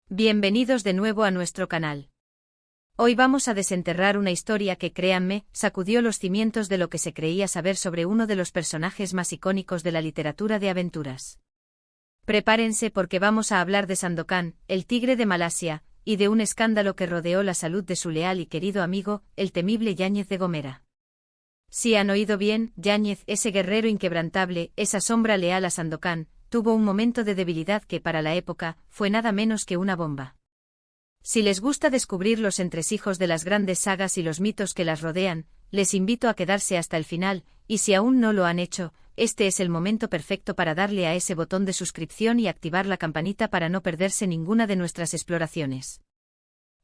Bienvenidos de nuevo a nuestro canal. Hoy vamos a desenterrar una historia que, créanme, sacudió los cimientos de lo que se creía saber sobre uno de los personajes más icónicos de la literatura de aventuras. Prepárense porque vamos a hablar de Sandokan, el tigre de Malasia, y de un escándalo que rodeó la salud de su leal y querido amigo, el temible Yáñez de Gomera. Si han oído bien, Yáñez, ese guerrero inquebrantable, esa sombra leal a Sandokan, tuvo un momento de debilidad que para la época fue nada menos que una bomba. Si les gusta descubrir los entresijos de las grandes sagas y los mitos que las rodean, les invito a quedarse hasta el final, y si aún no lo han hecho, este es el momento perfecto para darle a ese botón de suscripción y activar la campanita para no perderse ninguna de nuestras exploraciones.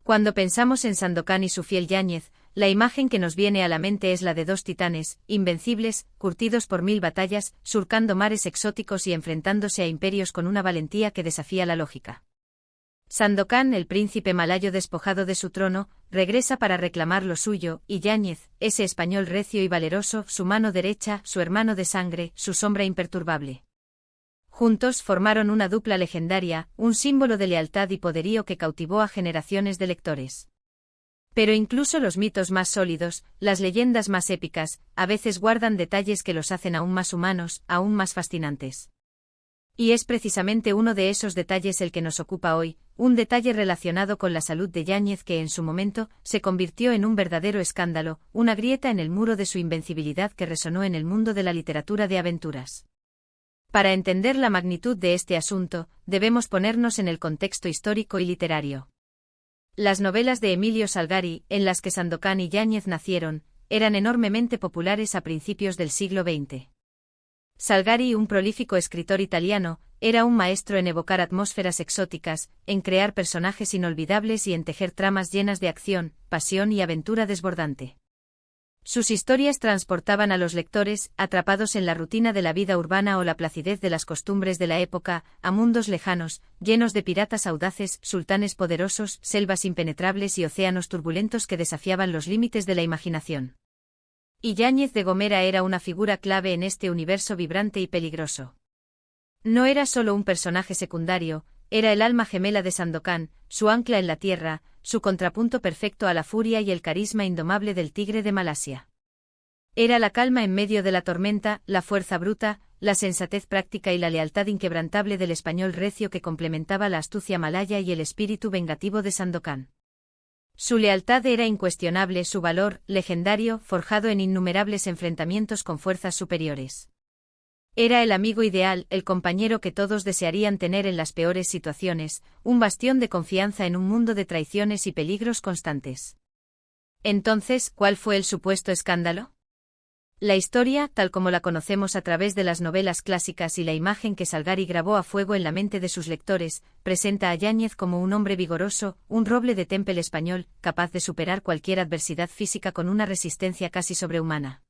Cuando pensamos en Sandokan y su fiel Yáñez, la imagen que nos viene a la mente es la de dos titanes, invencibles, curtidos por 1000 batallas, surcando mares exóticos y enfrentándose a imperios con una valentía que desafía la lógica. Sandokan, el príncipe malayo despojado de su trono, regresa para reclamar lo suyo, y Yáñez, ese español recio y valeroso, su mano derecha, su hermano de sangre, su sombra imperturbable. Juntos formaron una dupla legendaria, un símbolo de lealtad y poderío que cautivó a generaciones de lectores. Pero incluso los mitos más sólidos, las leyendas más épicas, a veces guardan detalles que los hacen aún más humanos, aún más fascinantes. Y es precisamente uno de esos detalles el que nos ocupa hoy, un detalle relacionado con la salud de Yáñez que en su momento se convirtió en un verdadero escándalo, una grieta en el muro de su invencibilidad que resonó en el mundo de la literatura de aventuras. Para entender la magnitud de este asunto, debemos ponernos en el contexto histórico y literario. Las novelas de Emilio Salgari, en las que Sandokan y Yáñez nacieron, eran enormemente populares a principios del siglo XX. Salgari, un prolífico escritor italiano, era un maestro en evocar atmósferas exóticas, en crear personajes inolvidables y en tejer tramas llenas de acción, pasión y aventura desbordante. Sus historias transportaban a los lectores, atrapados en la rutina de la vida urbana o la placidez de las costumbres de la época, a mundos lejanos, llenos de piratas audaces, sultanes poderosos, selvas impenetrables y océanos turbulentos que desafiaban los límites de la imaginación. Y Yáñez de Gomera era una figura clave en este universo vibrante y peligroso. No era solo un personaje secundario, era el alma gemela de Sandokan, su ancla en la tierra, su contrapunto perfecto a la furia y el carisma indomable del tigre de Malasia. Era la calma en medio de la tormenta, la fuerza bruta, la sensatez práctica y la lealtad inquebrantable del español recio que complementaba la astucia malaya y el espíritu vengativo de Sandokan. Su lealtad era incuestionable, su valor, legendario, forjado en innumerables enfrentamientos con fuerzas superiores. Era el amigo ideal, el compañero que todos desearían tener en las peores situaciones, un bastión de confianza en un mundo de traiciones y peligros constantes. Entonces, ¿cuál fue el supuesto escándalo? La historia, tal como la conocemos a través de las novelas clásicas y la imagen que Salgari grabó a fuego en la mente de sus lectores, presenta a Yáñez como un hombre vigoroso, un roble de tempel español, capaz de superar cualquier adversidad física con una resistencia casi sobrehumana.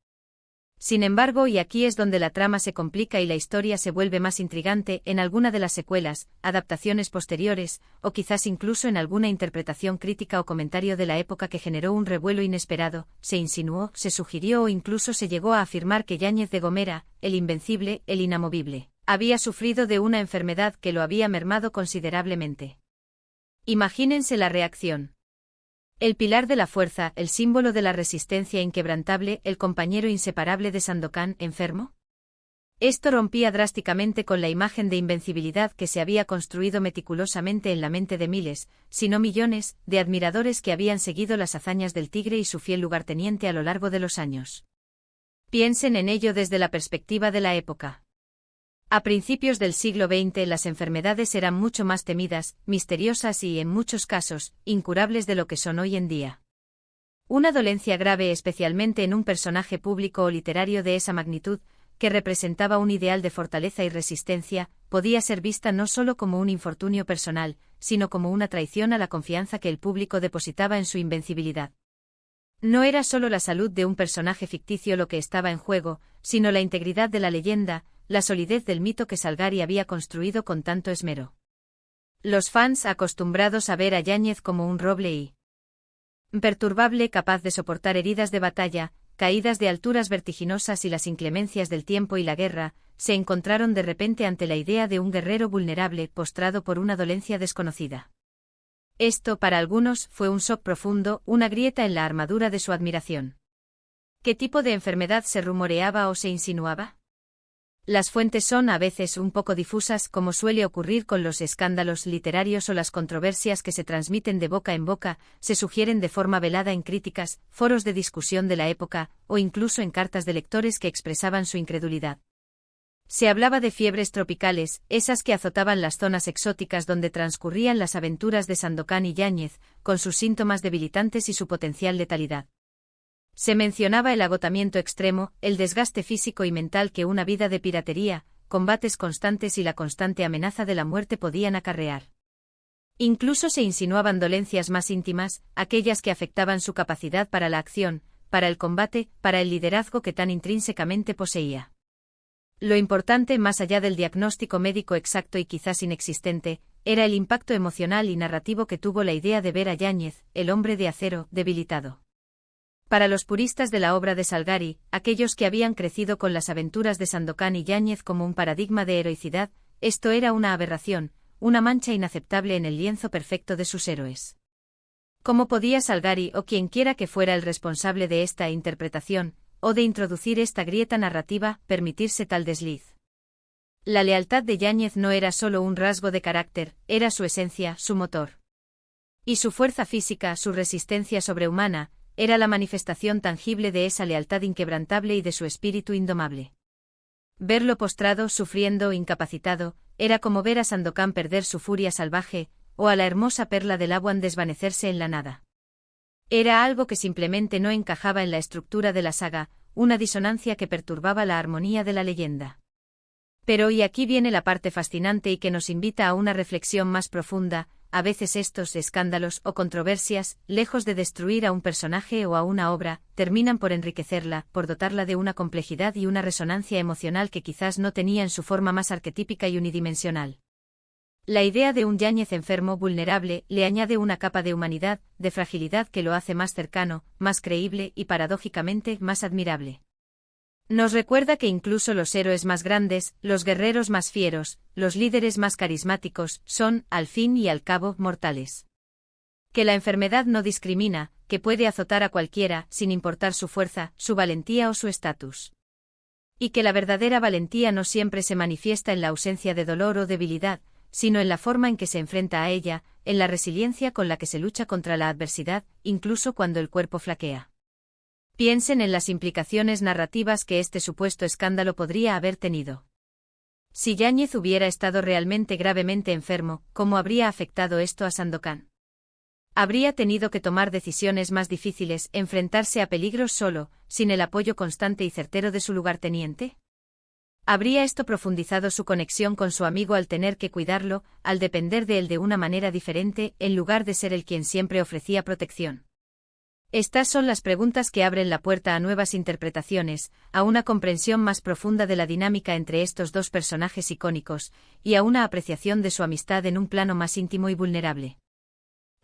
Sin embargo, y aquí es donde la trama se complica y la historia se vuelve más intrigante, en alguna de las secuelas, adaptaciones posteriores, o quizás incluso en alguna interpretación crítica o comentario de la época que generó un revuelo inesperado, se insinuó, se sugirió o incluso se llegó a afirmar que Yáñez de Gomera, el invencible, el inamovible, había sufrido de una enfermedad que lo había mermado considerablemente. Imagínense la reacción. El pilar de la fuerza, el símbolo de la resistencia inquebrantable, el compañero inseparable de Sandokan, ¿enfermo? Esto rompía drásticamente con la imagen de invencibilidad que se había construido meticulosamente en la mente de miles, si no millones, de admiradores que habían seguido las hazañas del tigre y su fiel lugarteniente a lo largo de los años. Piensen en ello desde la perspectiva de la época. A principios del siglo XX las enfermedades eran mucho más temidas, misteriosas y, en muchos casos, incurables de lo que son hoy en día. Una dolencia grave, especialmente en un personaje público o literario de esa magnitud, que representaba un ideal de fortaleza y resistencia, podía ser vista no solo como un infortunio personal, sino como una traición a la confianza que el público depositaba en su invencibilidad. No era solo la salud de un personaje ficticio lo que estaba en juego, sino la integridad de la leyenda, la solidez del mito que Salgari había construido con tanto esmero. Los fans, acostumbrados a ver a Yáñez como un roble imperturbable capaz de soportar heridas de batalla, caídas de alturas vertiginosas y las inclemencias del tiempo y la guerra, se encontraron de repente ante la idea de un guerrero vulnerable postrado por una dolencia desconocida. Esto, para algunos, fue un shock profundo, una grieta en la armadura de su admiración. ¿Qué tipo de enfermedad se rumoreaba o se insinuaba? Las fuentes son a veces un poco difusas, como suele ocurrir con los escándalos literarios o las controversias que se transmiten de boca en boca, se sugieren de forma velada en críticas, foros de discusión de la época, o incluso en cartas de lectores que expresaban su incredulidad. Se hablaba de fiebres tropicales, esas que azotaban las zonas exóticas donde transcurrían las aventuras de Sandokan y Yáñez, con sus síntomas debilitantes y su potencial letalidad. Se mencionaba el agotamiento extremo, el desgaste físico y mental que una vida de piratería, combates constantes y la constante amenaza de la muerte podían acarrear. Incluso se insinuaban dolencias más íntimas, aquellas que afectaban su capacidad para la acción, para el combate, para el liderazgo que tan intrínsecamente poseía. Lo importante, más allá del diagnóstico médico exacto y quizás inexistente, era el impacto emocional y narrativo que tuvo la idea de ver a Yáñez, el hombre de acero, debilitado. Para los puristas de la obra de Salgari, aquellos que habían crecido con las aventuras de Sandokan y Yáñez como un paradigma de heroicidad, esto era una aberración, una mancha inaceptable en el lienzo perfecto de sus héroes. ¿Cómo podía Salgari o quienquiera que fuera el responsable de esta interpretación, o de introducir esta grieta narrativa, permitirse tal desliz? La lealtad de Yáñez no era solo un rasgo de carácter, era su esencia, su motor. Y su fuerza física, su resistencia sobrehumana, era la manifestación tangible de esa lealtad inquebrantable y de su espíritu indomable. Verlo postrado, sufriendo, incapacitado, era como ver a Sandokan perder su furia salvaje, o a la hermosa perla del Aguan desvanecerse en la nada. Era algo que simplemente no encajaba en la estructura de la saga, una disonancia que perturbaba la armonía de la leyenda. Pero y aquí viene la parte fascinante y que nos invita a una reflexión más profunda. A veces estos escándalos o controversias, lejos de destruir a un personaje o a una obra, terminan por enriquecerla, por dotarla de una complejidad y una resonancia emocional que quizás no tenía en su forma más arquetípica y unidimensional. La idea de un Yáñez enfermo, vulnerable, le añade una capa de humanidad, de fragilidad que lo hace más cercano, más creíble y paradójicamente más admirable. Nos recuerda que incluso los héroes más grandes, los guerreros más fieros, los líderes más carismáticos, son, al fin y al cabo, mortales. Que la enfermedad no discrimina, que puede azotar a cualquiera, sin importar su fuerza, su valentía o su estatus. Y que la verdadera valentía no siempre se manifiesta en la ausencia de dolor o debilidad, sino en la forma en que se enfrenta a ella, en la resiliencia con la que se lucha contra la adversidad, incluso cuando el cuerpo flaquea. Piensen en las implicaciones narrativas que este supuesto escándalo podría haber tenido. Si Yáñez hubiera estado realmente gravemente enfermo, ¿cómo habría afectado esto a Sandokan? Habría tenido que tomar decisiones más difíciles, enfrentarse a peligros solo, sin el apoyo constante y certero de su lugarteniente. ¿Habría esto profundizado su conexión con su amigo al tener que cuidarlo, al depender de él de una manera diferente, en lugar de ser el quien siempre ofrecía protección? Estas son las preguntas que abren la puerta a nuevas interpretaciones, a una comprensión más profunda de la dinámica entre estos dos personajes icónicos, y a una apreciación de su amistad en un plano más íntimo y vulnerable.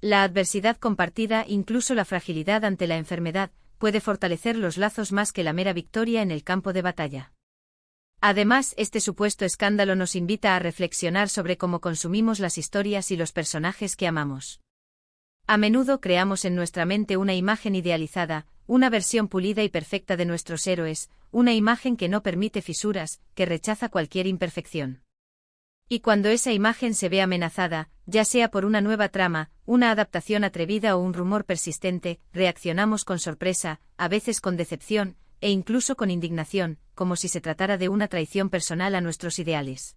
La adversidad compartida, incluso la fragilidad ante la enfermedad, puede fortalecer los lazos más que la mera victoria en el campo de batalla. Además, este supuesto escándalo nos invita a reflexionar sobre cómo consumimos las historias y los personajes que amamos. A menudo creamos en nuestra mente una imagen idealizada, una versión pulida y perfecta de nuestros héroes, una imagen que no permite fisuras, que rechaza cualquier imperfección. Y cuando esa imagen se ve amenazada, ya sea por una nueva trama, una adaptación atrevida o un rumor persistente, reaccionamos con sorpresa, a veces con decepción, e incluso con indignación, como si se tratara de una traición personal a nuestros ideales.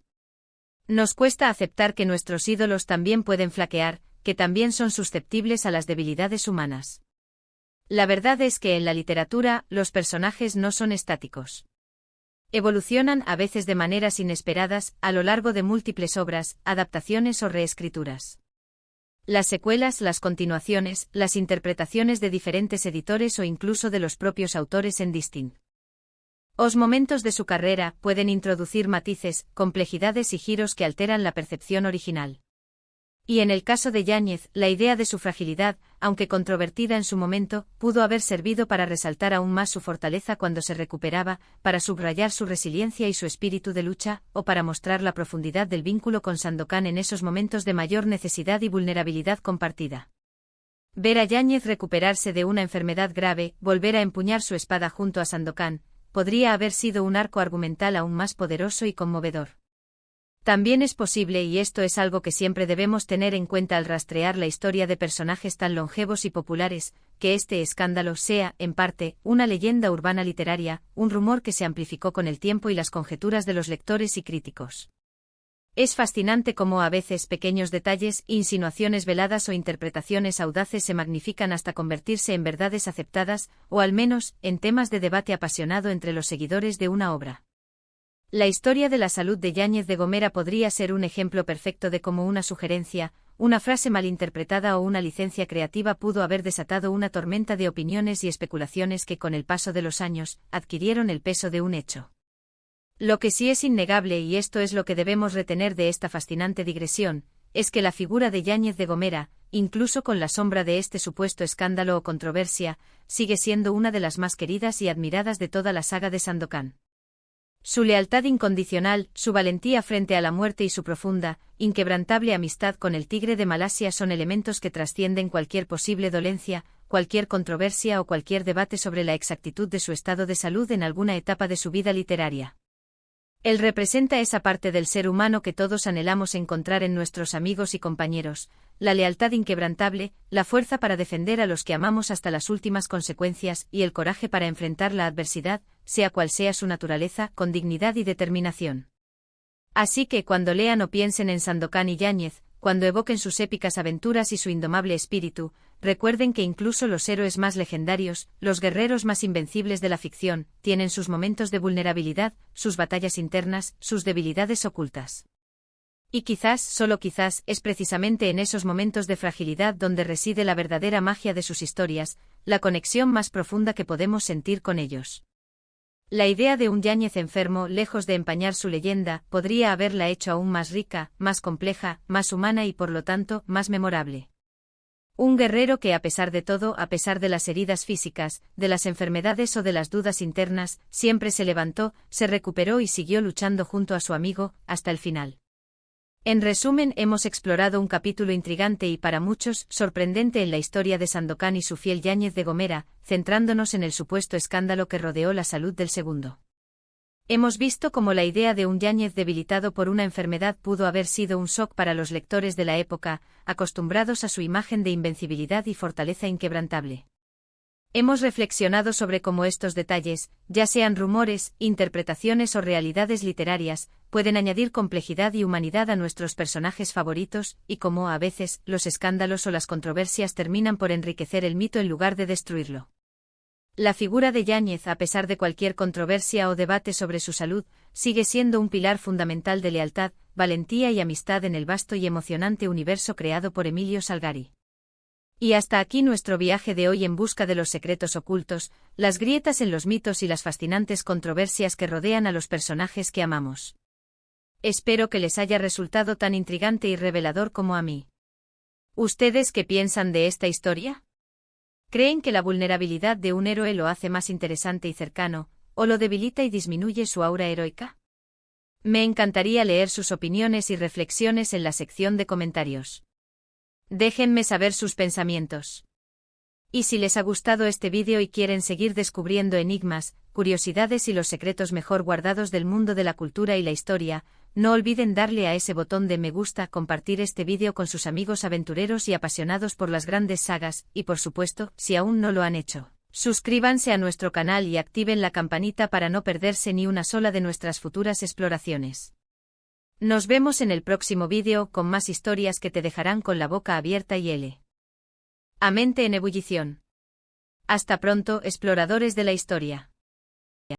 Nos cuesta aceptar que nuestros ídolos también pueden flaquear, que también son susceptibles a las debilidades humanas. La verdad es que en la literatura, los personajes no son estáticos. Evolucionan a veces de maneras inesperadas, a lo largo de múltiples obras, adaptaciones o reescrituras. Las secuelas, las continuaciones, las interpretaciones de diferentes editores o incluso de los propios autores en distintos momentos de su carrera pueden introducir matices, complejidades y giros que alteran la percepción original. Y en el caso de Yáñez, la idea de su fragilidad, aunque controvertida en su momento, pudo haber servido para resaltar aún más su fortaleza cuando se recuperaba, para subrayar su resiliencia y su espíritu de lucha, o para mostrar la profundidad del vínculo con Sandokan en esos momentos de mayor necesidad y vulnerabilidad compartida. Ver a Yáñez recuperarse de una enfermedad grave, volver a empuñar su espada junto a Sandokan, podría haber sido un arco argumental aún más poderoso y conmovedor. También es posible, y esto es algo que siempre debemos tener en cuenta al rastrear la historia de personajes tan longevos y populares, que este escándalo sea, en parte, una leyenda urbana literaria, un rumor que se amplificó con el tiempo y las conjeturas de los lectores y críticos. Es fascinante cómo a veces pequeños detalles, insinuaciones veladas o interpretaciones audaces se magnifican hasta convertirse en verdades aceptadas, o al menos, en temas de debate apasionado entre los seguidores de una obra. La historia de la salud de Yáñez de Gomera podría ser un ejemplo perfecto de cómo una sugerencia, una frase malinterpretada o una licencia creativa pudo haber desatado una tormenta de opiniones y especulaciones que con el paso de los años, adquirieron el peso de un hecho. Lo que sí es innegable, y esto es lo que debemos retener de esta fascinante digresión, es que la figura de Yáñez de Gomera, incluso con la sombra de este supuesto escándalo o controversia, sigue siendo una de las más queridas y admiradas de toda la saga de Sandokan. Su lealtad incondicional, su valentía frente a la muerte y su profunda, inquebrantable amistad con el tigre de Malasia son elementos que trascienden cualquier posible dolencia, cualquier controversia o cualquier debate sobre la exactitud de su estado de salud en alguna etapa de su vida literaria. Él representa esa parte del ser humano que todos anhelamos encontrar en nuestros amigos y compañeros, la lealtad inquebrantable, la fuerza para defender a los que amamos hasta las últimas consecuencias y el coraje para enfrentar la adversidad, sea cual sea su naturaleza, con dignidad y determinación. Así que cuando lean o piensen en Sandokan y Yáñez, cuando evoquen sus épicas aventuras y su indomable espíritu, recuerden que incluso los héroes más legendarios, los guerreros más invencibles de la ficción, tienen sus momentos de vulnerabilidad, sus batallas internas, sus debilidades ocultas. Y quizás, solo quizás, es precisamente en esos momentos de fragilidad donde reside la verdadera magia de sus historias, la conexión más profunda que podemos sentir con ellos. La idea de un Yáñez enfermo, lejos de empañar su leyenda, podría haberla hecho aún más rica, más compleja, más humana y por lo tanto, más memorable. Un guerrero que a pesar de todo, a pesar de las heridas físicas, de las enfermedades o de las dudas internas, siempre se levantó, se recuperó y siguió luchando junto a su amigo, hasta el final. En resumen, hemos explorado un capítulo intrigante y para muchos, sorprendente en la historia de Sandokan y su fiel Yáñez de Gomera, centrándonos en el supuesto escándalo que rodeó la salud del segundo. Hemos visto cómo la idea de un Yáñez debilitado por una enfermedad pudo haber sido un shock para los lectores de la época, acostumbrados a su imagen de invencibilidad y fortaleza inquebrantable. Hemos reflexionado sobre cómo estos detalles, ya sean rumores, interpretaciones o realidades literarias, pueden añadir complejidad y humanidad a nuestros personajes favoritos, y cómo a veces, los escándalos o las controversias terminan por enriquecer el mito en lugar de destruirlo. La figura de Yáñez, a pesar de cualquier controversia o debate sobre su salud, sigue siendo un pilar fundamental de lealtad, valentía y amistad en el vasto y emocionante universo creado por Emilio Salgari. Y hasta aquí nuestro viaje de hoy en busca de los secretos ocultos, las grietas en los mitos y las fascinantes controversias que rodean a los personajes que amamos. Espero que les haya resultado tan intrigante y revelador como a mí. ¿Ustedes qué piensan de esta historia? ¿Creen que la vulnerabilidad de un héroe lo hace más interesante y cercano, o lo debilita y disminuye su aura heroica? Me encantaría leer sus opiniones y reflexiones en la sección de comentarios. Déjenme saber sus pensamientos. Y si les ha gustado este vídeo y quieren seguir descubriendo enigmas, curiosidades y los secretos mejor guardados del mundo de la cultura y la historia, no olviden darle a ese botón de me gusta, compartir este vídeo con sus amigos aventureros y apasionados por las grandes sagas, y por supuesto, si aún no lo han hecho, suscríbanse a nuestro canal y activen la campanita para no perderse ni una sola de nuestras futuras exploraciones. Nos vemos en el próximo vídeo con más historias que te dejarán con la boca abierta y a mente en ebullición. Hasta pronto, exploradores de la historia.